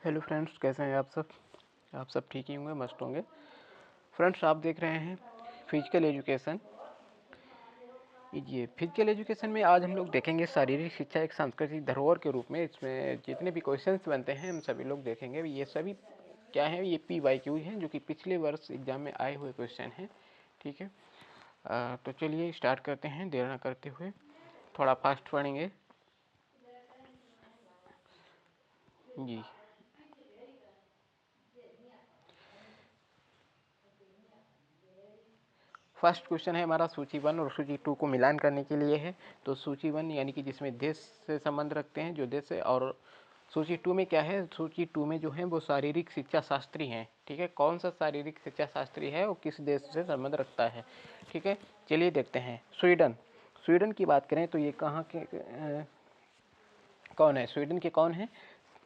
Hello friends, कैसे हैं आप सब ठीक ही होंगे, मस्त होंगे। फ्रेंड्स, आप देख रहे हैं फिजिकल एजुकेशन। ये फिजिकल एजुकेशन में आज हम लोग देखेंगे शारीरिक शिक्षा एक सांस्कृतिक धरोहर के रूप में। इसमें जितने भी क्वेश्चंस बनते हैं हम सभी लोग देखेंगे। ये सभी क्या है, ये PYQ हैं, जो कि पिछले वर्ष एग्जाम में आए हुए क्वेश्चन हैं। ठीक है, तो चलिए स्टार्ट करते हैं देर ना करते हुए। थोड़ा फास्ट पढ़ेंगे जी। फर्स्ट क्वेश्चन है हमारा सूची 1 और सूची 2 को मिलान करने के लिए है। तो सूची 1 यानी कि जिसमें देश से संबंध रखते हैं, जो देश है, और सूची 2 में क्या है, सूची 2 में जो है वो शारीरिक शिक्षा शास्त्री हैं। ठीक है, कौन सा शारीरिक शिक्षा शास्त्री है और किस देश से संबंध रखता है। ठीक है, चलिए देखते हैं। स्वीडन की बात करें तो ये कहाँ के कौन है, स्वीडन के कौन है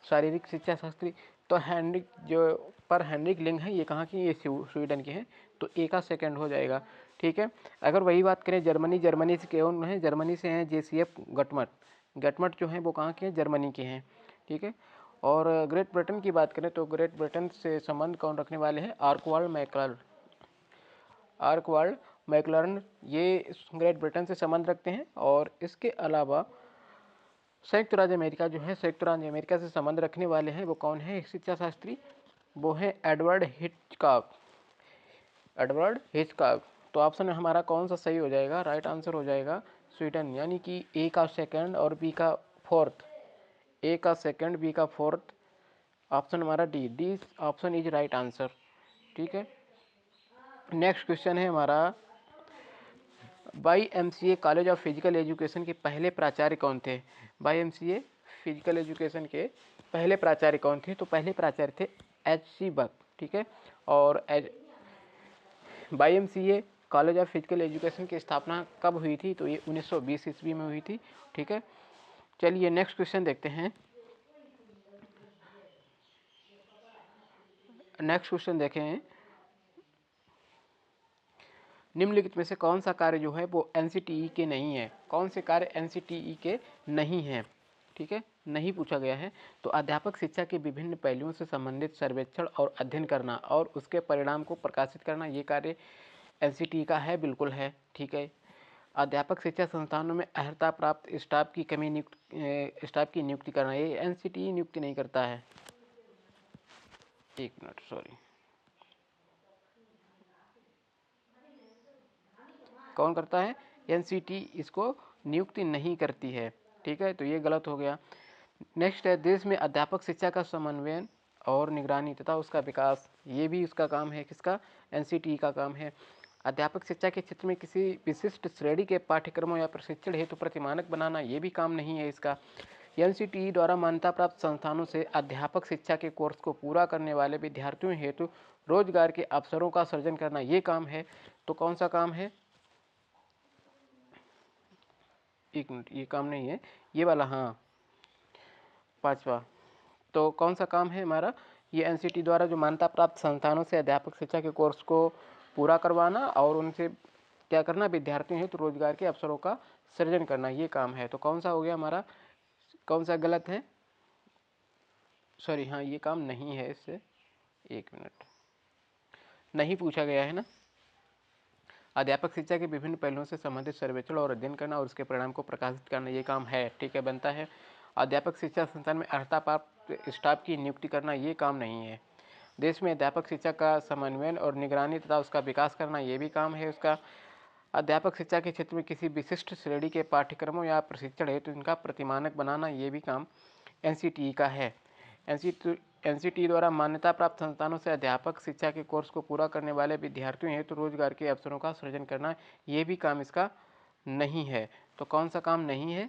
शारीरिक शिक्षा शास्त्री। तो हेनरिक लिंग है, ये कहाँ की, ये स्वीडन के हैं। तो ए का सेकंड हो जाएगा। ठीक है, अगर वही बात करें जर्मनी से कौन है, जर्मनी से हैं JCF गटमट जो हैं वो कहाँ के हैं, जर्मनी के हैं। ठीक है, और ग्रेट ब्रिटेन की बात करें तो ग्रेट ब्रिटेन से संबंध कौन रखने वाले हैं, आर्कवाल्ड मैकलर्न, ये ग्रेट ब्रिटेन से संबंध रखते हैं। और इसके अलावा संयुक्त राज्य अमेरिका जो है, संयुक्त राज्य अमेरिका से संबंध रखने वाले हैं वो कौन है शिक्षा शास्त्री, वो है एडवर्ड हिचकॉक। तो ऑप्शन हमारा कौन सा सही हो जाएगा, राइट आंसर हो जाएगा स्वीडन, यानी कि ए का सेकंड और बी का फोर्थ, ए का सेकंड बी का फोर्थ, ऑप्शन हमारा D option is right answer. ठीक है, नेक्स्ट क्वेश्चन है हमारा, YMCA college of physical education के पहले प्राचार्य कौन थे। YMCA फिजिकल एजुकेशन के पहले प्राचार्य कौन थे, तो पहले प्राचार्य थे HC बक। ठीक है, और YMCA college of physical education की स्थापना कब हुई थी, तो ये 1920 ईस्वी में हुई थी। ठीक है, चलिए नेक्स्ट क्वेश्चन देखते हैं। नेक्स्ट क्वेश्चन देखें, निम्नलिखित में से कौन सा कार्य जो है वो NCTE के नहीं है, कौन से कार्य NCTE के नहीं हैं। ठीक है, नहीं पूछा गया है। तो अध्यापक शिक्षा के विभिन्न पहलुओं से संबंधित सर्वेक्षण और अध्ययन करना और उसके परिणाम को प्रकाशित करना, ये कार्य NCTE का है, बिल्कुल है। ठीक है, अध्यापक शिक्षा संस्थानों में अर्हता प्राप्त स्टाफ की नियुक्ति करना, ये NCTE नियुक्ति नहीं करता है। एक मिनट, सॉरी, कौन करता है, NCTE इसको नियुक्ति नहीं करती है। ठीक है, तो ये गलत हो गया। नेक्स्ट है, देश में अध्यापक शिक्षा का समन्वयन और निगरानी तथा उसका विकास, ये भी उसका काम है, किसका, NCTE का काम है। अध्यापक शिक्षा के क्षेत्र में किसी विशिष्ट श्रेणी के पाठ्यक्रमों या प्रशिक्षण हेतु प्रतिमानक बनाना, ये भी काम नहीं है इसका। NCTE द्वारा मान्यता प्राप्त संस्थानों से अध्यापक शिक्षा के कोर्स को पूरा करने वाले विद्यार्थियों हेतु रोजगार के अवसरों का सृजन करना, ये काम है। तो कौन सा काम है, एक मिनट, ये काम नहीं है, ये वाला, हाँ, पांचवा। तो कौन सा काम है हमारा, ये NCTE द्वारा जो मान्यता प्राप्त संस्थानों से अध्यापक शिक्षा के कोर्स को पूरा करवाना और उनसे क्या करना, विद्यार्थियों हेतु रोजगार के अवसरों का सृजन करना, ये काम है। तो कौन सा हो गया हमारा, कौन सा गलत है, सॉरी, हाँ, ये काम नहीं है इससे, एक मिनट, नहीं पूछा गया है ना। अध्यापक शिक्षा के विभिन्न पहलुओं से संबंधित सर्वेक्षण और अध्ययन करना और उसके परिणाम को प्रकाशित करना, ये काम है। ठीक है, बनता है। अध्यापक शिक्षा संस्थान में अर्हता प्राप्त स्टाफ की नियुक्ति करना, ये काम नहीं है। देश में अध्यापक शिक्षा का समन्वयन और निगरानी तथा उसका विकास करना, ये भी काम है उसका। अध्यापक शिक्षा के क्षेत्र में किसी विशिष्ट श्रेणी के पाठ्यक्रमों या प्रशिक्षण हेतु इनका प्रतिमानक बनाना, ये भी काम NCTE का है। NCTE द्वारा मान्यता प्राप्त संस्थानों से अध्यापक शिक्षा के कोर्स को पूरा करने वाले विद्यार्थियों हेतु रोजगार के अवसरों का सृजन करना, ये भी काम इसका नहीं है। तो कौन सा काम नहीं है,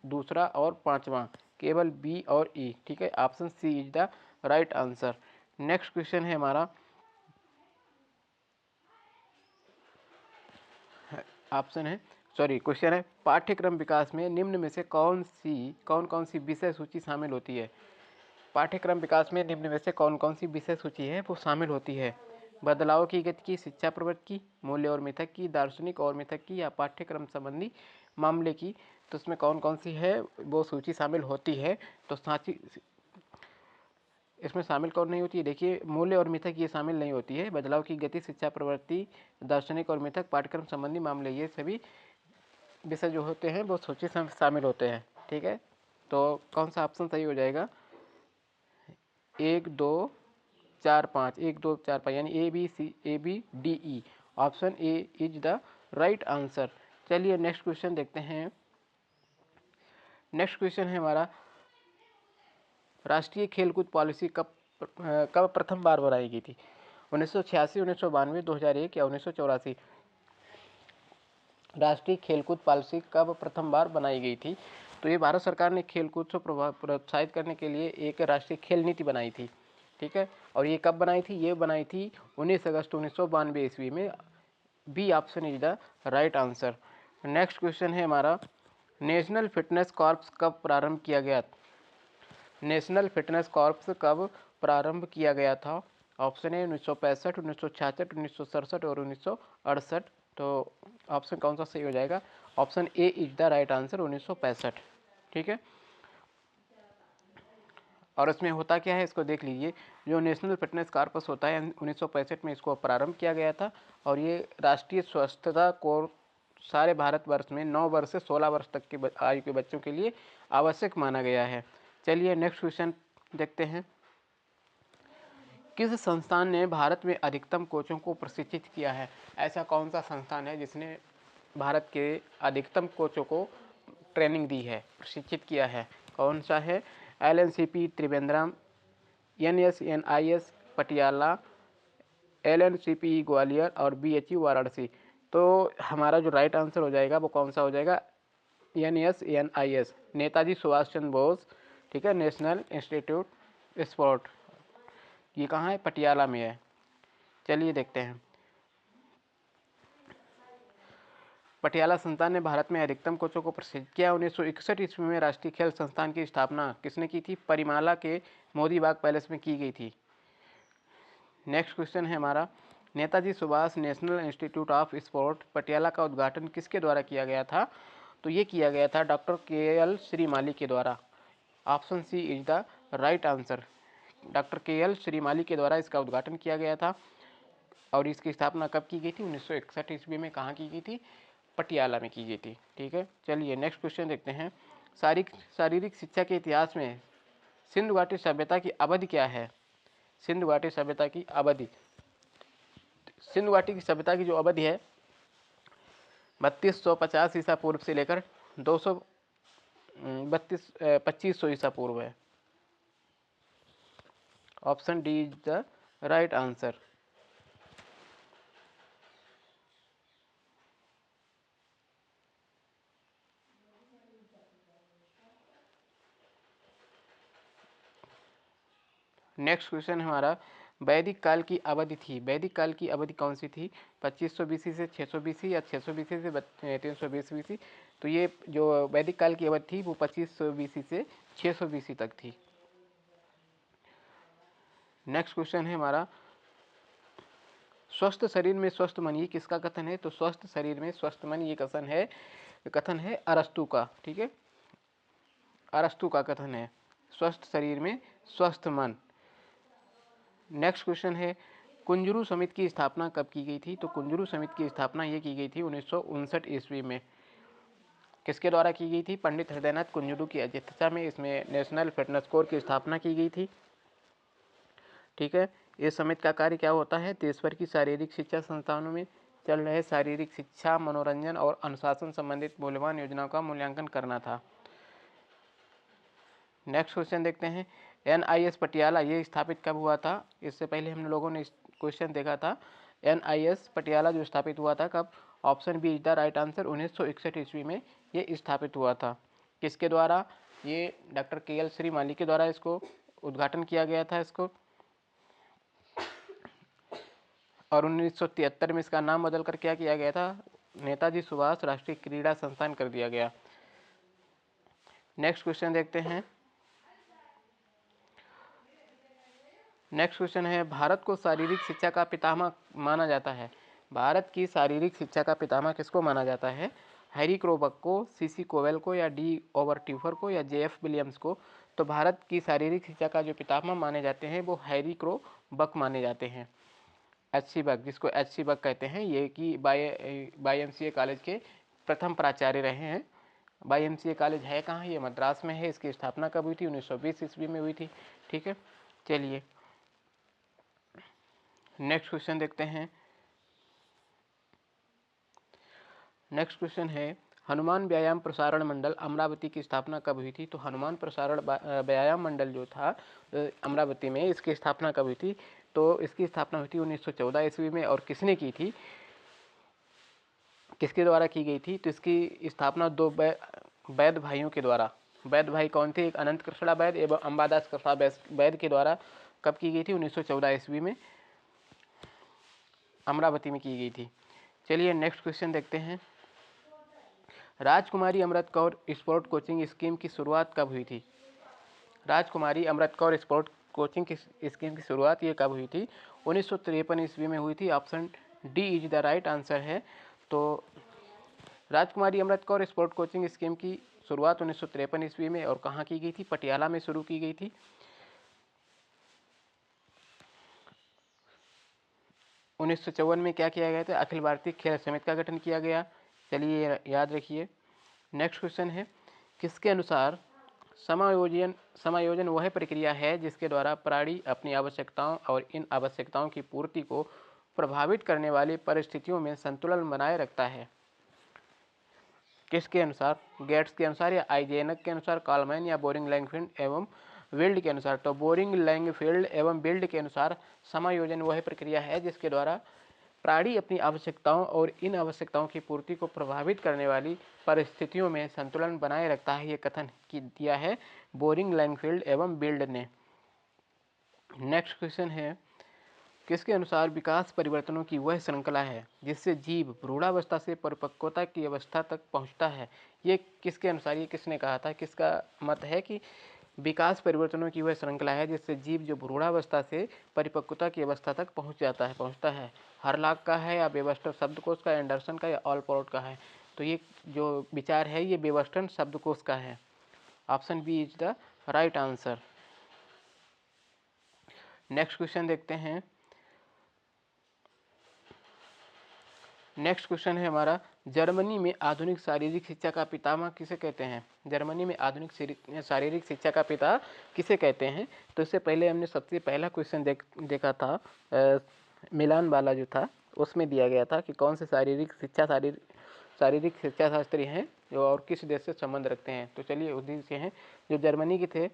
दूसरा और पांचवा, केवल B और E। ठीक है, option C is the right answer. Next question है हमारा, ऑप्शन है, सॉरी, क्वेश्चन है, पाठ्यक्रम विकास में निम्न में से कौन कौन सी विषय सूची शामिल होती है। पाठ्यक्रम विकास में निम्न में से कौन कौन सी विषय सूची है वो शामिल होती है। बदलाव की गति की, शिक्षा प्रवृत्ति की, मूल्य और मिथक की, दार्शनिक और मिथक की, या पाठ्यक्रम संबंधी मामले की। तो उसमें कौन कौन सी है वो सूची शामिल होती है। तो साची इसमें शामिल कौन नहीं होती है? देखिए, मूल्य और मिथक ये शामिल नहीं होती है। बदलाव की गति, शिक्षा प्रवृत्ति, दार्शनिक और मिथक, पाठ्यक्रम संबंधी मामले, ये सभी विषय जो होते हैं वो सूची में शामिल होते हैं। ठीक है, तो कौन सा ऑप्शन सही हो जाएगा? 1 2 4 5, 1 2 4 5 यानी ABCD option A is the right answer. चलिए नेक्स्ट क्वेश्चन देखते हैं। नेक्स्ट क्वेश्चन है हमारा, राष्ट्रीय खेलकूद पॉलिसी कब प्रथम बार बनाई गई थी? 1986, 1992, 2001 या 1984? राष्ट्रीय खेलकूद पॉलिसी कब प्रथम बार बनाई गई थी? तो ये भारत सरकार ने खेलकूद को प्रोत्साहित करने के लिए एक राष्ट्रीय खेल नीति बनाई थी। ठीक है, और ये कब बनाई थी? ये बनाई थी 19 अगस्त 1992 ईस्वी में। B option is the right answer. Next question है हमारा, नेशनल फिटनेस कॉर्प्स कब प्रारंभ किया गया? नेशनल फिटनेस कॉर्प्स कब प्रारंभ किया गया था? ऑप्शन ए 1965, 1966, 1967 और 1968। तो ऑप्शन कौन सा सही हो जाएगा? Option A is the right answer, 1965। ठीक है, और इसमें होता क्या है इसको देख लीजिए। जो नेशनल फिटनेस कॉर्पस होता है 1965 में इसको प्रारंभ किया गया था, और ये राष्ट्रीय स्वस्थता कोर्स सारे भारतवर्ष में 9 वर्ष से 16 वर्ष तक के आयु के बच्चों के लिए आवश्यक माना गया है। चलिए नेक्स्ट क्वेश्चन देखते हैं। किस संस्थान ने भारत में अधिकतम कोचों को प्रशिक्षित किया है? ऐसा कौन सा संस्थान है जिसने भारत के अधिकतम कोचों को ट्रेनिंग दी है, प्रशिक्षित किया है? कौन सा है? LNCP Trivandrum, NSNIS Patiala, LNCP Gwalior और BHU वाराणसी। तो हमारा जो राइट आंसर हो जाएगा वो कौन सा हो जाएगा? NSNIS, नेताजी सुभाष चंद्र बोस। ठीक है, नेशनल इंस्टीट्यूट स्पोर्ट, ये कहाँ है? पटियाला में है। चलिए देखते हैं। पटियाला संस्थान ने भारत में अधिकतम कोचों को प्रशिक्षित किया। 1961 ईस्वी में राष्ट्रीय खेल संस्थान की स्थापना किसने की थी? परिमाला के मोदी बाग पैलेस में की गई थी। नेक्स्ट क्वेश्चन है हमारा, Netaji Subhash national institute of sport Patiala का उद्घाटन किसके द्वारा किया गया था? तो ये किया गया था डॉक्टर KL श्रीमाली के द्वारा। Option C is the right answer. Doctor KL Shrimali के द्वारा इसका उद्घाटन किया गया था, और इसकी स्थापना कब की गई थी? 1961 ईस्वी में। कहाँ की गई थी? पटियाला में की गई थी। ठीक है, चलिए नेक्स्ट क्वेश्चन देखते हैं। शारीरिक शिक्षा के इतिहास में सिंधु घाटी सभ्यता की अवधि क्या है? सिंधु घाटी सभ्यता की अवधि, सिंधु घाटी की सभ्यता की जो अवधि है 3250 ईसा पूर्व से लेकर 2500 ईसा पूर्व है। Option D is the right answer. Next question हमारा, वैदिक काल की अवधि थी। वैदिक काल की अवधि कौन सी थी? 2500 BC से 600 BC या 600 BC से 320 BC? तो ये जो वैदिक काल की अवधि थी वो 2500 BC से 600 BC तक थी। नेक्स्ट क्वेश्चन है हमारा, स्वस्थ शरीर में स्वस्थ मन, ये किसका कथन है? तो स्वस्थ शरीर में स्वस्थ मन ये कथन है अरस्तु का। ठीक है, अरस्तु का कथन है, स्वस्थ शरीर में स्वस्थ मन। नेक्स्ट क्वेश्चन है, कुंजरू समिति की स्थापना कब की गई थी? तो कुंजरू समिति की स्थापना ये की गई थी 1959 ईस्वी में। किसके द्वारा की गई थी? पंडित हृदयनाथ कुंजरू की अध्यक्षता में इसमें नेशनल फिटनेस कोर की स्थापना की गई थी। ठीक है, इस समिति का कार्य क्या होता है? देश भर की शारीरिक शिक्षा संस्थानों में चल रहे शारीरिक शिक्षा, मनोरंजन और अनुशासन संबंधित मूल्यवान योजनाओं का मूल्यांकन करना था। नेक्स्ट क्वेश्चन देखते हैं, NIS पटियाला ये स्थापित कब हुआ था? इससे पहले हम लोगों ने क्वेश्चन देखा था। NIS पटियाला जो स्थापित हुआ था कब? Option B is the right answer. 1961 ईस्वी में ये स्थापित हुआ था। किसके द्वारा? ये डॉक्टर KL श्रीमाली के द्वारा इसको उद्घाटन किया गया था इसको, और 1973 में इसका नाम बदलकर क्या किया गया था? नेताजी सुभाष राष्ट्रीय क्रीड़ा संस्थान कर दिया गया। नेक्स्ट क्वेश्चन देखते हैं। नेक्स्ट क्वेश्चन है, भारत को शारीरिक शिक्षा का पितामह माना जाता है। भारत की शारीरिक शिक्षा का पितामह किसको माना जाता है? हैरी क्रोबक को, CC कोवेल को या D ओवर ट्यूफर को या JF विलियम्स को? तो भारत की शारीरिक शिक्षा का जो पितामह माने जाते हैं वो हैरी क्रो बक माने जाते हैं। एच.सी. बक, जिसको एच.सी. बक कहते हैं, ये कि YMCA कॉलेज के प्रथम प्राचार्य रहे हैं। YMCA कॉलेज है कहाँ? ये मद्रास में है। इसकी स्थापना कब हुई थी? 1920 ईस्वी में हुई थी। ठीक है, चलिए नेक्स्ट क्वेश्चन देखते हैं। नेक्स्ट क्वेश्चन है, हनुमान व्यायाम प्रसारण मंडल अमरावती की स्थापना कब हुई थी? तो हनुमान प्रसारण व्यायाम मंडल जो था अमरावती में, इसकी स्थापना कब हुई थी? तो इसकी स्थापना हुई थी 1914 ईस्वी में। और किसने की थी, किसके द्वारा की गई थी? तो इसकी स्थापना दो वैद्य भाइयों के द्वारा, वैद्य भाई कौन थे? एक अनंत कृष्णा वैद्य एवं अंबादास कृष्णा वैद्य के द्वारा कब की गई थी? 1914 ईस्वी में अमरावती में की गई थी। चलिए नेक्स्ट क्वेश्चन देखते हैं। राजकुमारी Amrit Kaur sport coaching scheme की शुरुआत कब हुई थी? राजकुमारी अमृत कौर स्पोर्ट कोचिंग की स्कीम की शुरुआत ये कब हुई थी? 1953 ईस्वी में हुई थी। Option D is the right answer है। तो राजकुमारी Amrit Kaur sport coaching scheme की शुरुआत 1953 ईस्वी में और कहाँ की गई थी? पटियाला में शुरू की गई थी। 1954 में क्या किया गया था? अखिल भारतीय खेल समिति का गठन किया गया। चलिए याद रखिए। नेक्स्ट क्वेश्चन है, किसके अनुसार समायोजन वह प्रक्रिया है जिसके द्वारा प्राणी अपनी आवश्यकताओं और इन आवश्यकताओं की पूर्ति को प्रभावित करने वाली परिस्थितियों में संतुलन बनाए रखता है? किसके अनुसार? गेट्स के अनुसार या आइजेनक के अनुसार, कॉलमैन या बोरिंग लैंगफील्ड एवं विल्ड के अनुसार? तो बोरिंग लैंगफील्ड एवं विल्ड के अनुसार समायोजन वह प्रक्रिया है जिसके द्वारा प्राणी अपनी आवश्यकताओं और इन आवश्यकताओं की पूर्ति को प्रभावित करने वाली परिस्थितियों में संतुलन बनाए रखता है। ये कथन दिया है बोरिंग लैंगफील्ड एवं विल्ड ने। नेक्स्ट क्वेश्चन है, किसके अनुसार विकास परिवर्तनों की वह श्रृंखला है जिससे जीव भ्रूणावस्था से परिपक्वता की अवस्था तक पहुंचता है? ये किसके अनुसार, ये किसने कहा था? किसका मत है कि विकास परिवर्तनों की वह श्रृंखला है जिससे जीव जो भ्रूणावस्था से परिपक्वता की अवस्था तक पहुंचता है? हरलॉक का है या वेबस्टर शब्दकोश का, एंडरसन का या ऑलपोर्ट का है? तो ये जो विचार है ये वेबस्टर शब्दकोश का है। Option B is the right answer. Next question देखते हैं। नेक्स्ट क्वेश्चन है हमारा, जर्मनी में आधुनिक शारीरिक शिक्षा का पितामह किसे कहते हैं? जर्मनी में आधुनिक शारीरिक शिक्षा का पिता किसे कहते हैं? तो इससे पहले हमने सबसे पहला क्वेश्चन देखा था, मिलान वाला जो था उसमें दिया गया था कि कौन से शारीरिक शिक्षा शास्त्री हैं जो और किस देश से संबंध रखते हैं। तो चलिए उसी से हैं, जो जर्मनी के थे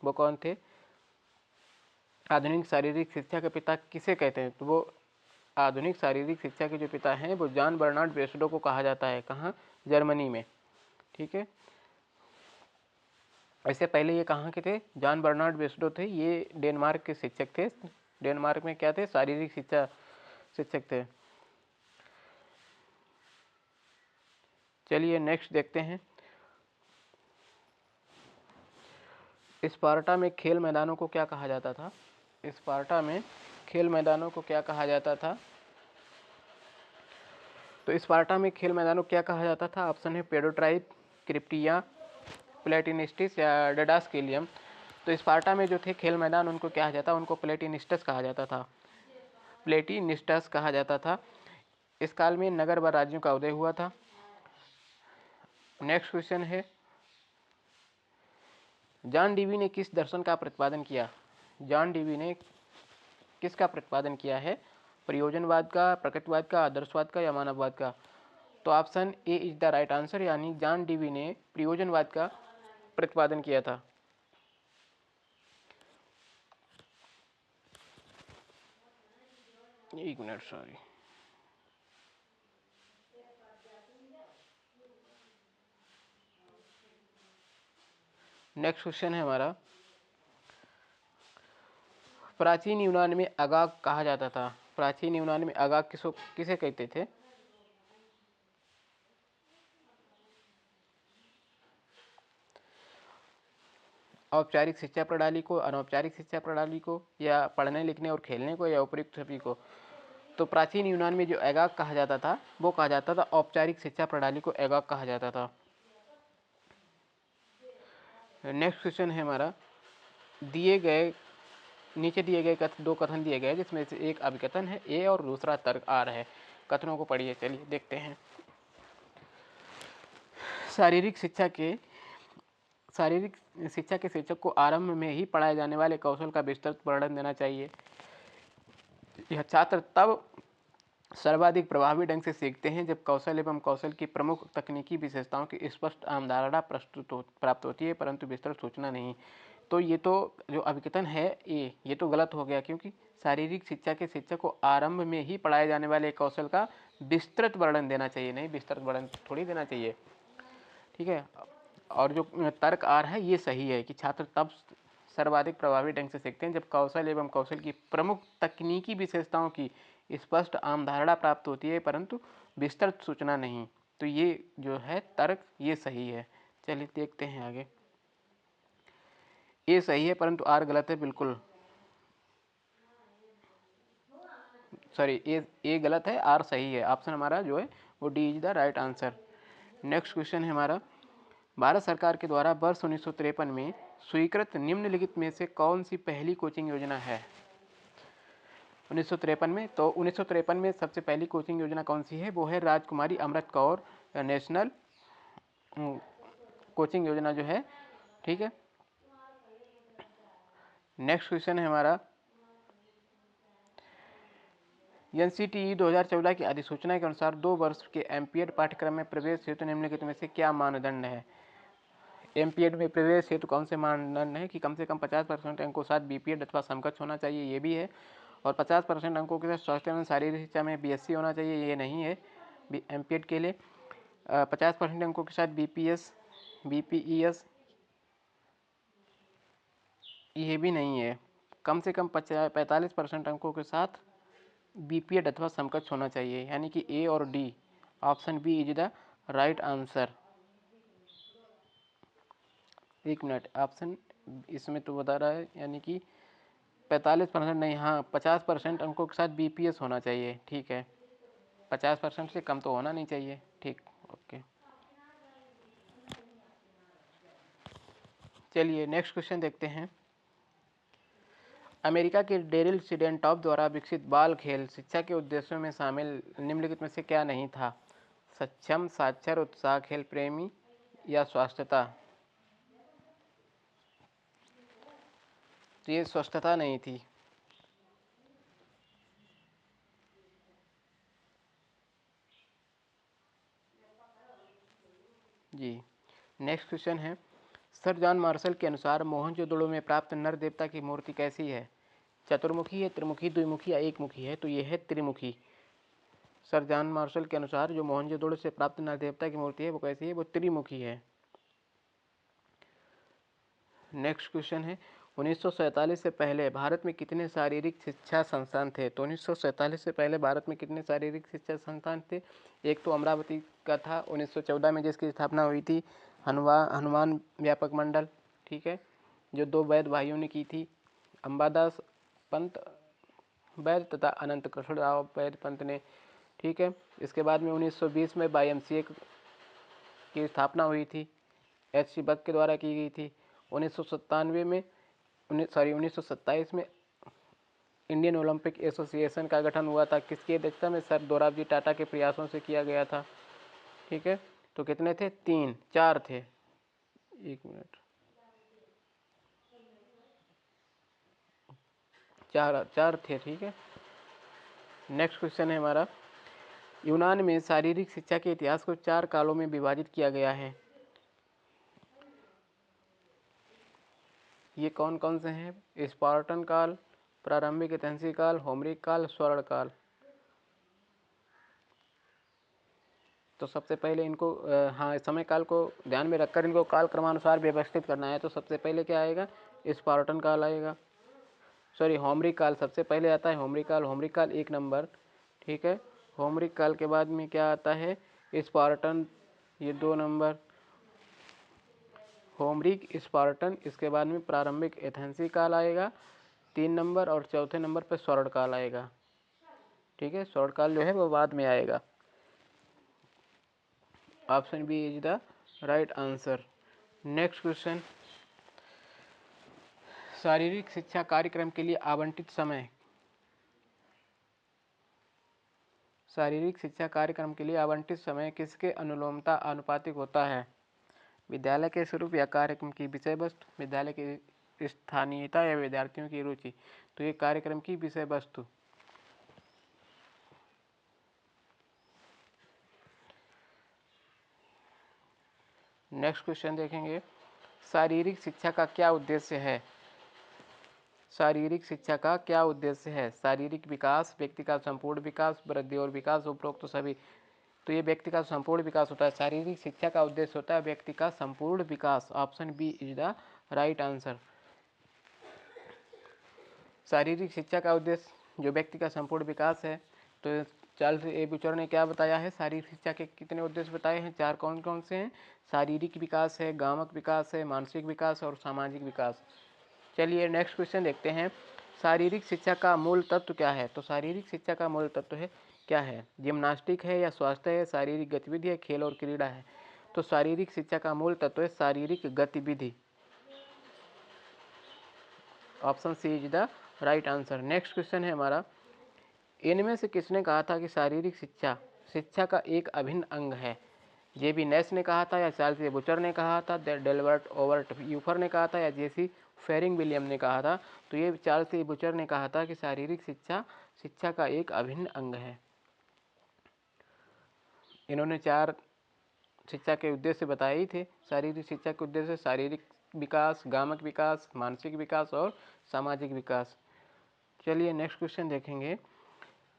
वो कौन थे? आधुनिक शारीरिक शिक्षा के पिता किसे कहते हैं? तो वो आधुनिक शारीरिक शिक्षा के जो पिता हैं वो जॉन बर्नार्ड बेसडो को कहा जाता है। कहाँ? जर्मनी में। ठीक है, इससे पहले ये कहाँ के थे? जॉन बर्नार्ड बेसडो थे, ये डेनमार्क के शिक्षक थे। डेनमार्क में क्या थे? शारीरिक शिक्षा शिक्षक थे। चलिए नेक्स्ट देखते हैं। स्पार्टा में खेल मैदानों को क्या कहा जाता था? स्पार्टा में खेल मैदानों को क्या कहा जाता था? तो स्पार्टा में खेल मैदानों को क्या कहा जाता था? ऑप्शन है पेडोट्राइप, क्रिप्टिया, प्लेटिनिस्टिस या डेडास्केलियम। तो स्पार्टा में जो थे खेल मैदान उनको क्या कहा जाता? उनको प्लेटिनिस्टस कहा जाता था। प्लेटिनिस्टस कहा जाता था। इस काल में नगर व राज्यों का उदय हुआ था। नेक्स्ट क्वेश्चन है, जॉन डीवी ने किस दर्शन का प्रतिपादन किया? जॉन डीवी ने किसका प्रतिपादन किया है? प्रयोजनवाद का, प्रकृतिवाद का, आदर्शवाद का या मानववाद का? तो option A is the right answer, यानी जॉन डीवी ने प्रयोजनवाद का प्रतिपादन किया था। एक मिनट, सॉरी। नेक्स्ट क्वेश्चन है हमारा, प्राचीन यूनान में अगाग कहा जाता था। प्राचीन यूनान में अगाग किसे कहते थे? औपचारिक शिक्षा प्रणाली को, अनौपचारिक शिक्षा प्रणाली को, या पढ़ने लिखने और खेलने को, या उपयुक्त सभी को? तो प्राचीन यूनान में जो एगाग कहा जाता था वो कहा जाता था औपचारिक शिक्षा प्रणाली को एगाग कहा जाता था। नेक्स्ट क्वेश्चन है हमारा, दिए गए नीचे दिए गए दो कथन दिए गए जिसमें से एक अभिकथन है ए और दूसरा तर्क आर है। कथनों को पढ़िए, चलिए देखते हैं। शारीरिक शिक्षा के शिक्षक को आरंभ में ही पढ़ाए जाने वाले कौशल का विस्तृत वर्णन देना चाहिए। यह छात्र तब सर्वाधिक प्रभावी ढंग से सीखते हैं जब कौशल एवं कौशल की प्रमुख तकनीकी विशेषताओं की स्पष्ट अवधारणा प्राप्त होती है, परंतु विस्तृत सूचना नहीं। तो ये तो जो अभिकथन है ये तो गलत हो गया, क्योंकि शारीरिक शिक्षा के शिक्षक को आरंभ में ही पढ़ाए जाने वाले कौशल का विस्तृत वर्णन देना चाहिए, नहीं विस्तृत वर्णन थोड़ी देना चाहिए। ठीक है। और जो तर्क आर है ये सही है कि छात्र तब सर्वाधिक प्रभावी ढंग से सीखते हैं जब कौशल एवं कौशल की प्रमुख तकनीकी विशेषताओं की स्पष्ट आमधारणा प्राप्त होती है, परंतु विस्तृत सूचना नहीं। तो ये जो है तर्क ये सही है। चलिए देखते हैं आगे। ये सही है परंतु आर गलत है, बिल्कुल सॉरी, ए गलत है, आर सही है। ऑप्शन हमारा जो है वो D is the right answer. Next question है हमारा, भारत सरकार के द्वारा वर्ष 1953 में स्वीकृत निम्नलिखित में से कौन सी पहली कोचिंग योजना है? 1953 में, तो 1953 में सबसे पहली कोचिंग योजना कौन सी है? वो है राजकुमारी अमृत कौर नेशनल कोचिंग योजना जो है। ठीक है। नेक्स्ट क्वेश्चन है हमारा, एनसीटीई 2014 की अधिसूचना के अनुसार 2 वर्ष के एमपीएड पाठ्यक्रम में प्रवेश हेतु निम्नलिखित में से क्या मानदंड है? एमपीएड में प्रवेश हेतु कौन से मानदंड है कि कम से कम 50% अंकों के साथ बीपीएड अथवा समकक्ष होना चाहिए, ये भी है। और 50% अंकों के साथ स्वास्थ्य एवं शारीरिक शिक्षा में बीएससी होना चाहिए, ये नहीं है एमपीएड के लिए। 50% अंकों के साथ बीपीईएस ये भी नहीं है। कम से कम 45% अंकों के साथ बीपीएड अथवा समकक्ष होना चाहिए, यानी कि ए और D, option B is the right answer. एक मिनट, ऑप्शन इसमें तो बता रहा है यानी कि 45% नहीं, हाँ 50% अंकों के साथ बीपीएस होना चाहिए। ठीक है, 50% से कम तो होना नहीं चाहिए। ठीक, ओके। चलिए नेक्स्ट क्वेश्चन देखते हैं। अमेरिका के डेरिल सिडेंटॉफ द्वारा विकसित बाल खेल शिक्षा के उद्देश्यों में शामिल निम्नलिखित में से क्या नहीं था? सक्षम, साक्षर, उत्साह, खेल प्रेमी या स्वास्थ्यता? तो ये स्वस्थता नहीं थी। जी। नेक्स्ट क्वेश्चन है, सर जॉन मार्शल के अनुसार मोहनजोदड़ो में प्राप्त नर देवता की मूर्ति कैसी है? चतुर्मुखी है, त्रिमुखी, द्विमुखी या एक मुखी है? तो ये है त्रिमुखी। सर जॉन मार्शल के अनुसार जो मोहनजोदड़ो से प्राप्त नर देवता की मूर्ति है वो कैसी है? वो त्रिमुखी है। नेक्स्ट क्वेश्चन है, 1947 से पहले भारत में कितने शारीरिक शिक्षा संस्थान थे? तो 1947 से पहले भारत में कितने शारीरिक शिक्षा संस्थान थे? एक तो अमरावती का था 1914 में जिसकी स्थापना हुई थी, हनुमान व्यापक मंडल। ठीक है, जो 2 वैद्य भाइयों ने की थी, अंबादास पंत वैद्य तथा अनंत कृष्णराव वैद्य पंत ने। ठीक है, इसके बाद में 1920 में YMCA की स्थापना हुई थी, HC बक के द्वारा की गई थी। 1997 में 1927 में इंडियन ओलंपिक एसोसिएशन का गठन हुआ था, किसकी अध्यक्षता में? सर दोराबजी टाटा के प्रयासों से किया गया था। ठीक है, तो कितने थे? 4 थे। एक मिनट, 4 थे। ठीक है। नेक्स्ट क्वेश्चन है हमारा, यूनान में शारीरिक शिक्षा के इतिहास को 4 कालों में विभाजित किया गया है। ये कौन कौन से हैं? स्पार्टन काल, प्रारंभिक एथेंसी काल, होमरिक काल, स्वर्ण काल। तो सबसे पहले इनको हाँ समय काल को ध्यान में रखकर इनको काल क्रमानुसार व्यवस्थित करना है। तो सबसे पहले क्या आएगा? स्पार्टन काल आएगा, सॉरी होमरिक काल सबसे पहले आता है। होमरिक काल 1 नंबर। ठीक है, होमरिक काल के बाद में क्या आता है? स्पार्टन, ये 2 नंबर। होमरिक, स्पार्टन, इसके बाद में प्रारंभिक एथेंसी काल आएगा 3 नंबर, और चौथे नंबर पर स्वर्ण काल आएगा। ठीक है, स्वर्ण काल जो है वो बाद में आएगा। Option B is the right answer. Next question, शारीरिक शिक्षा कार्यक्रम के लिए आवंटित समय, शारीरिक शिक्षा कार्यक्रम के लिए आवंटित समय किसके अनुलोमता आनुपातिक होता है? विद्यालय के स्वरूप या कार्यक्रम की विषय वस्तु, विद्यालय की स्थानीयता या विद्यार्थियों की रुचि? तो ये कार्यक्रम की विषय वस्तु। नेक्स्ट क्वेश्चन देखेंगे, शारीरिक शिक्षा का क्या उद्देश्य है? शारीरिक शिक्षा का क्या उद्देश्य है? शारीरिक विकास, व्यक्ति का संपूर्ण विकास, वृद्धि और विकास, उपरोक्त सभी। तो ये व्यक्ति का संपूर्ण विकास होता है। शारीरिक शिक्षा का उद्देश्य होता है व्यक्ति का संपूर्ण विकास। Option B is the right answer. शारीरिक शिक्षा का उद्देश्य जो व्यक्ति का संपूर्ण विकास है। तो चार्ल्स ए बूचर ने क्या बताया है? शारीरिक शिक्षा के कितने उद्देश्य बताए हैं? 4। कौन कौन से हैं? शारीरिक विकास है, गामक विकास है, मानसिक विकास और सामाजिक विकास। चलिए नेक्स्ट क्वेश्चन देखते हैं, शारीरिक शिक्षा का मूल तत्व क्या है? तो शारीरिक शिक्षा का मूल तत्व है क्या है? जिम्नास्टिक है या स्वास्थ्य है, शारीरिक गतिविधि है, खेल और क्रीड़ा है? तो शारीरिक शिक्षा का मूल तत्व है शारीरिक गतिविधि। Option C is the right answer. Next question है हमारा, इनमें से किसने कहा था कि शारीरिक शिक्षा शिक्षा का एक अभिन्न अंग है? जेबी नेस ने कहा था या चार्ल्स ए बूचर ने कहा था, डेल्बर्ट ओवर्ट यूफर ने कहा था या जेसी फेरिंग विलियम ने कहा था? तो ये चार्ल्स ए बूचर ने कहा था कि शारीरिक शिक्षा शिक्षा का एक अभिन्न अंग है। इन्होंने 4 शिक्षा के उद्देश्य बताए ही थे। शारीरिक शिक्षा के उद्देश्य शारीरिक विकास, गामक विकास, मानसिक विकास और सामाजिक विकास। चलिए नेक्स्ट क्वेश्चन देखेंगे,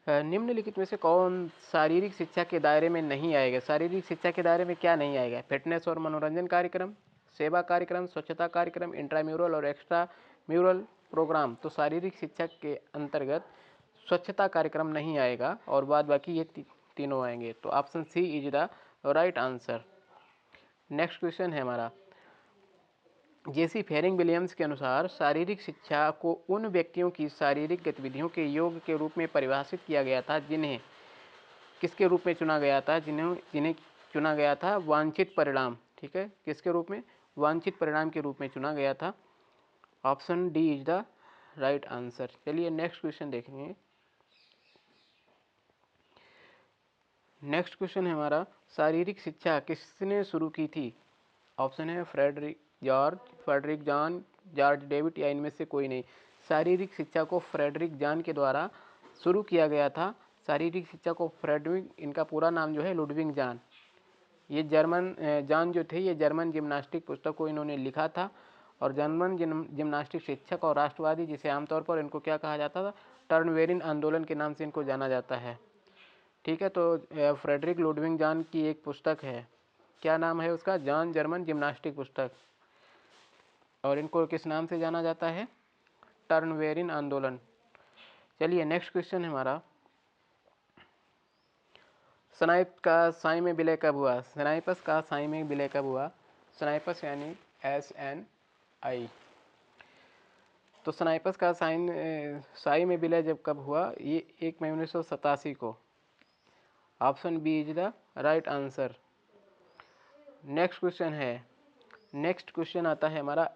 निम्नलिखित में से कौन शारीरिक शिक्षा के दायरे में नहीं आएगा? शारीरिक शिक्षा के दायरे में क्या नहीं आएगा? फिटनेस और मनोरंजन कार्यक्रम, सेवा कार्यक्रम, स्वच्छता कार्यक्रम, इंट्राम्यूरल और एक्स्ट्रा म्यूरल प्रोग्राम। तो शारीरिक शिक्षा के अंतर्गत स्वच्छता कार्यक्रम नहीं आएगा और बाद बाकी ये तीनों आएंगे। तो option C is the right answer. Next question है हमारा, जेसी फेरिंग विलियम्स के अनुसार शारीरिक शिक्षा को उन व्यक्तियों की शारीरिक गतिविधियों के योग के रूप में परिभाषित किया गया था जिन्हें किसके रूप में चुना गया था? जिन्हें चुना गया था वांछित परिणाम। ठीक है, किसके रूप में? वांछित परिणाम के रूप में चुना गया था। Option D is the right answer. चलिए नेक्स्ट क्वेश्चन देखेंगे। नेक्स्ट क्वेश्चन है हमारा, शारीरिक शिक्षा किसने शुरू की थी? ऑप्शन है फ्रेडरिक जॉन, जॉर्ज डेविड या इनमें से कोई नहीं। शारीरिक शिक्षा को फ्रेडरिक जॉन के द्वारा शुरू किया गया था। शारीरिक शिक्षा को फ्रेडरिक, इनका पूरा नाम जो है लुडविग जॉन, ये जर्मन जॉन जो थे ये जर्मन जिम्नास्टिक पुस्तक को इन्होंने लिखा था। और जर्मन जिम्नास्टिक शिक्षक और राष्ट्रवादी, जिसे आमतौर पर इनको क्या कहा जाता था? टर्नवेरिन आंदोलन के नाम से इनको जाना जाता है। ठीक है, तो फ्रेडरिक लुडविग जॉन की एक पुस्तक है, क्या नाम है उसका? जॉन जर्मन जिम्नास्टिक पुस्तक। और इनको किस नाम से जाना जाता है? टर्नवेरिन आंदोलन। चलिए नेक्स्ट क्वेश्चन है हमारा, स्नाइप का साई में विलय कब हुआ? स्नाइपस का साई में विलय कब हुआ? स्नाइपस यानी SNI। तो स्नाइपस का साई में विलय जब कब हुआ? ये 1 मई 1987 को। Option B is the right answer. Next question है, नेक्स्ट क्वेश्चन आता है हमारा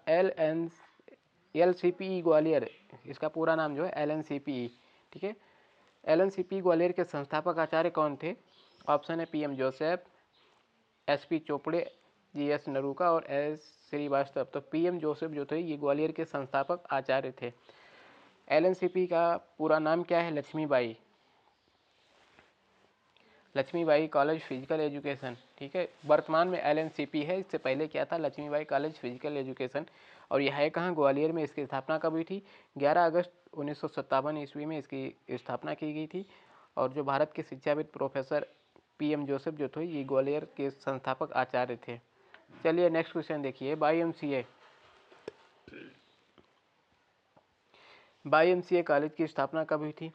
LCPE ग्वालियर, इसका पूरा नाम जो है LNCPE। ठीक है, LNCPE ग्वालियर के संस्थापक आचार्य कौन थे? ऑप्शन है PM Joseph, SP Chopde, GS Naruka और S श्रीवास्तव। तो PM जोसेफ जो थे ये ग्वालियर के संस्थापक आचार्य थे। LNCPE का पूरा नाम क्या है? Lakshmibai college physical education. ठीक है, वर्तमान में LNCPE है, इससे पहले क्या था? Lakshmibai college physical education. और यह है कहाँ? ग्वालियर में। इसकी स्थापना कब हुई थी? 11 अगस्त 1957 ईस्वी में इसकी स्थापना की गई थी। और जो भारत के शिक्षाविद प्रोफेसर PM जोसेफ जो थे ये ग्वालियर के संस्थापक आचार्य थे। चलिए नेक्स्ट क्वेश्चन देखिए, YMCA कॉलेज की स्थापना कब हुई थी?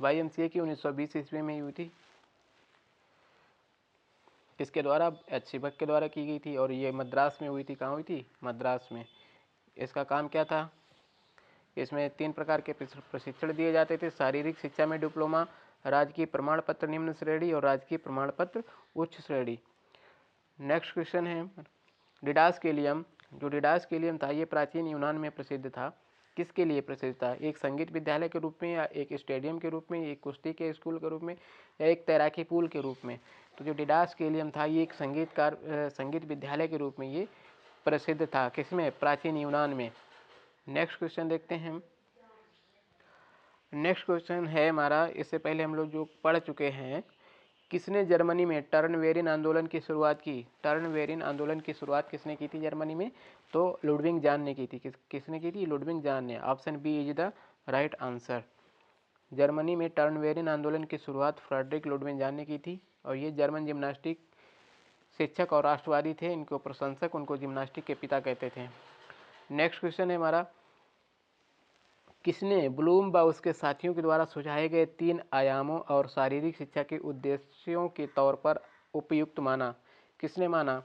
YMCA की 1920 ईस्वी में हुई थी। किसके द्वारा? H. बक के द्वारा की गई थी। और ये मद्रास में हुई थी। कहाँ हुई थी? मद्रास में। इसका काम क्या था? इसमें 3 प्रकार के प्रशिक्षण दिए जाते थे। शारीरिक शिक्षा में डिप्लोमा, राजकीय प्रमाण पत्र निम्न श्रेणी और राजकीय प्रमाण पत्र उच्च श्रेणी। नेक्स्ट क्वेश्चन है, डिडास्केलियम जो डिडास स्केलियम था ये प्राचीन यूनान में प्रसिद्ध था। किसके लिए प्रसिद्ध था? एक संगीत विद्यालय के रूप में, या एक स्टेडियम के रूप में, एक कुश्ती के स्कूल के रूप में, या एक तैराकी पूल के रूप में? तो जो डिडास स्केलियम था ये एक संगीत विद्यालय के रूप में ये प्रसिद्ध था। किसमें? प्राचीन यूनान में। नेक्स्ट क्वेश्चन देखते हैं हम। नेक्स्ट क्वेश्चन है हमारा, इससे पहले हम लोग जो पढ़ चुके हैं, किसने जर्मनी में टर्नवेरिन आंदोलन की शुरुआत की? टर्नवेरिन आंदोलन की शुरुआत किसने की थी जर्मनी में? तो लुडविग जान ने की थी। किसने की थी? लुडविग जान ने। Option B is the right answer. Germany में टर्नवेरिन आंदोलन की शुरुआत फ्रेडरिक लुडविग जान ने की थी, और ये जर्मन जिम्नास्टिक शिक्षक और राष्ट्रवादी थे। इनको प्रशंसक, उनको जिम्नास्टिक के पिता कहते थे। नेक्स्ट क्वेश्चन है हमारा, किसने ब्लूम व उसके साथियों के द्वारा सुझाए गए 3 आयामों और शारीरिक शिक्षा के उद्देश्यों के तौर पर उपयुक्त माना? किसने माना?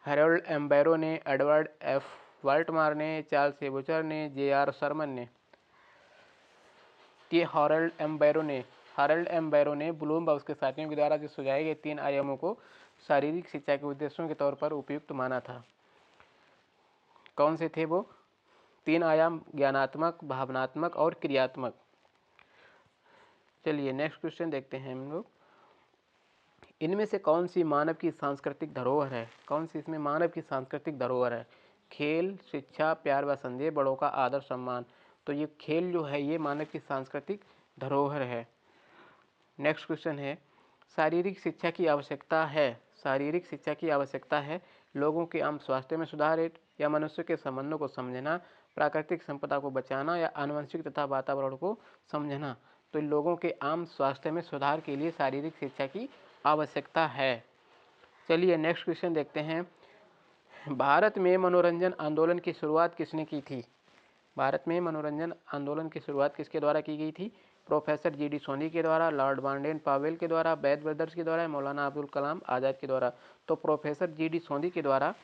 हैरोल्ड एम बैरो ने, एडवर्ड एफ वाल्टमार ने, चार्ल्स ए बुचर ने, जे.आर. शर्मन ने? ये हैरोल्ड एम बैरो ने ब्लूम व उसके साथियों के द्वारा जो सुझाए गए 3 आयामों को शारीरिक शिक्षा के उद्देश्यों के तौर पर उपयुक्त माना था। कौन से थे वो 3 आयाम? ज्ञानात्मक, भावनात्मक और क्रियात्मक। चलिए नेक्स्ट क्वेश्चन देखते हैं हम लोग। इनमें से कौन सी मानव की सांस्कृतिक धरोहर है? कौन सी इसमें मानव की सांस्कृतिक धरोहर है? खेल, शिक्षा, प्यार व संदेह, बड़ों का आदर सम्मान। तो ये खेल जो है ये मानव की सांस्कृतिक धरोहर है। नेक्स्ट क्वेश्चन है, शारीरिक शिक्षा की आवश्यकता है, शारीरिक शिक्षा की आवश्यकता है लोगों के आम स्वास्थ्य में सुधार हेतु, या मनुष्य के संबंधों को समझना, प्राकृतिक संपदा को बचाना, या आनुवंशिक तथा वातावरण को समझना? तो लोगों के आम स्वास्थ्य में सुधार के लिए शारीरिक शिक्षा की आवश्यकता है। चलिए नेक्स्ट क्वेश्चन देखते हैं। भारत में मनोरंजन आंदोलन की शुरुआत किसने की थी? भारत में मनोरंजन आंदोलन की शुरुआत किसके द्वारा की गई थी? Professor GD. सोंधी के द्वारा, लॉर्ड बाडेन पावेल के द्वारा, बैद ब्रदर्स के द्वारा, मौलाना अब्दुल कलाम आज़ाद के द्वारा? तो प्रोफेसर जी.डी. सोंधी के द्वारा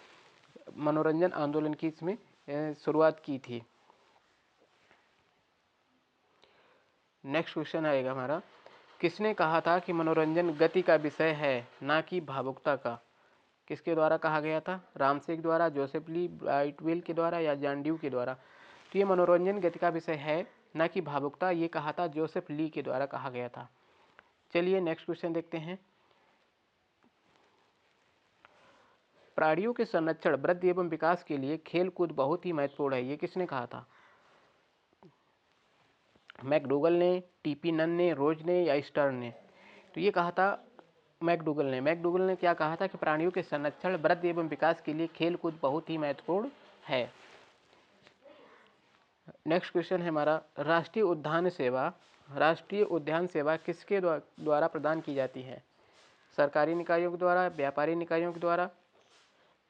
मनोरंजन आंदोलन की इसमें शुरुआत की थी। नेक्स्ट क्वेश्चन आएगा हमारा, किसने कहा था कि मनोरंजन गति का विषय है ना कि भावुकता का? किसके द्वारा कहा गया था? रामसे के द्वारा, जोसेफ ली ब्राइटविल के द्वारा, या जॉन ड्यू के द्वारा? तो ये मनोरंजन गति का विषय है ना कि भावुकता, ये कहा था जोसेफ ली के द्वारा कहा गया था। चलिए नेक्स्ट क्वेश्चन देखते हैं। प्राणियों के संरक्षण, वृद्धि एवं विकास के लिए खेल कूद बहुत ही महत्वपूर्ण है, ये किसने कहा था? मैकडूगल ने, टीपी नन ने, रोज ने, या स्टर्न ने? तो ये कहा था मैकडूगल ने। मैकडूगल ने क्या कहा था कि प्राणियों के संरक्षण, वृद्धि एवं विकास के लिए खेल कूद बहुत ही महत्वपूर्ण है। नेक्स्ट क्वेश्चन है हमारा, राष्ट्रीय उद्यान सेवा किसके द्वारा प्रदान की जाती है? सरकारी निकायों के द्वारा, व्यापारी निकायों के द्वारा,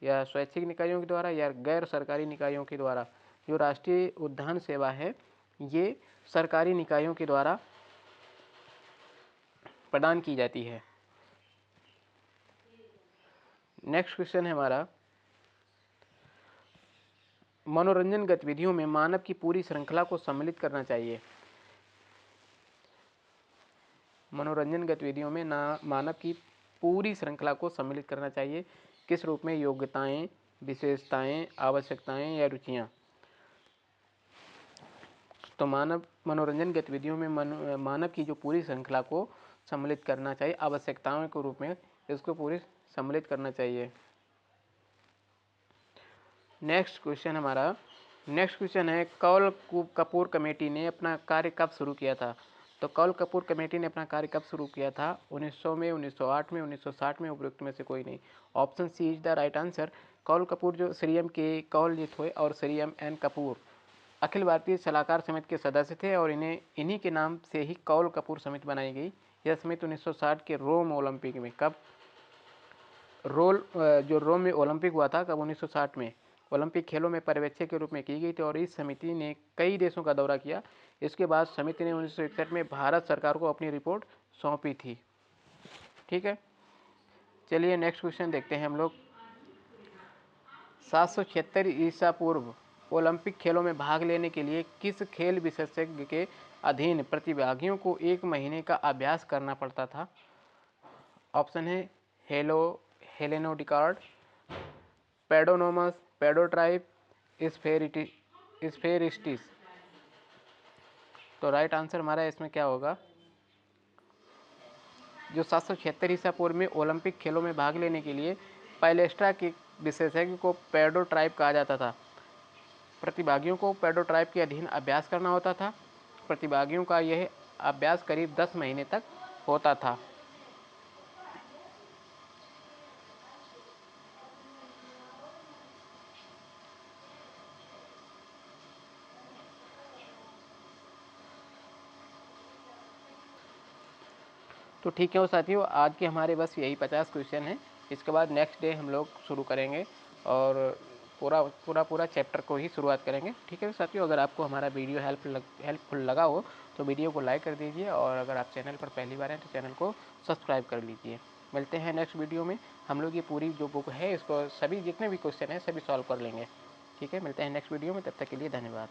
या स्वैच्छिक निकायों के द्वारा, या गैर सरकारी निकायों के द्वारा? जो राष्ट्रीय उद्यान सेवा है ये सरकारी निकायों के द्वारा प्रदान की जाती है। नेक्स्ट क्वेश्चन है हमारा, मनोरंजन गतिविधियों में मानव की पूरी श्रृंखला को सम्मिलित करना चाहिए। मनोरंजन गतिविधियों में मानव की पूरी श्रृंखला को सम्मिलित करना चाहिए। किस रूप में? योग्यताएं, विशेषताएं, आवश्यकताएं, या रुचियां? तो मनोरंजन गतिविधियों में मानव की जो पूरी श्रृंखला को सम्मिलित करना चाहिए, आवश्यकताओं के रूप में इसको पूरी सम्मिलित करना चाहिए। नेक्स्ट क्वेश्चन है, कौल कपूर कमेटी ने अपना कार्य कब शुरू किया था? तो कौल कपूर कमेटी ने अपना कार्य कब शुरू किया था? 1900 में, 1908 में, 1960 में? उपयुक्त में से कोई नहीं। Option C is the right answer. Kaul Kapoor जो श्री एम के कौल जी थे और श्री एम एन कपूर अखिल भारतीय सलाहकार समिति के सदस्य थे, और इन्हीं के नाम से ही कौल कपूर समिति बनाई गई। यह समिति 1960 के रोम ओलंपिक में, कब जो रोम में ओलंपिक हुआ था, कब? 1960 में ओलंपिक खेलों में पर्यवेक्षक के रूप में की गई थी, और इस समिति ने कई देशों का दौरा किया। इसके बाद समिति ने 1961 में भारत सरकार को अपनी रिपोर्ट सौंपी थी। ठीक है, चलिए नेक्स्ट क्वेश्चन देखते हैं हम लोग। 776 ईसा पूर्व ओलंपिक खेलों में भाग लेने के लिए किस खेल विशेषज्ञ के अधीन प्रतिभागियों को 1 महीने का अभ्यास करना पड़ता था? ऑप्शन है हेलेनो डिकार्ड, पेडोनोमस, पेडोट्राइप स्फेरिस्टिस। तो राइट आंसर हमारा इसमें क्या होगा, जो 776 ईसा पूर्व में ओलंपिक खेलों में भाग लेने के लिए पैलेस्ट्रा के विशेषज्ञ को पेडोट्राइप कहा जाता था। प्रतिभागियों को पेडोट्राइप के अधीन अभ्यास करना होता था। प्रतिभागियों का यह अभ्यास करीब 10 महीने तक होता था। तो ठीक है वो साथियों, आज के हमारे बस यही 50 क्वेश्चन हैं। इसके बाद नेक्स्ट डे हम लोग शुरू करेंगे और पूरा चैप्टर को ही शुरुआत करेंगे। ठीक है साथियों, अगर आपको हमारा वीडियो हेल्पफुल लगा हो तो वीडियो को लाइक कर दीजिए, और अगर आप चैनल पर पहली बार हैं तो चैनल को सब्सक्राइब कर लीजिए। मिलते हैं नेक्स्ट वीडियो में। हम लोग ये पूरी जो बुक है इसको सभी जितने भी क्वेश्चन हैं सभी सॉल्व कर लेंगे। ठीक है, मिलते हैं नेक्स्ट वीडियो में, तब तक के लिए धन्यवाद।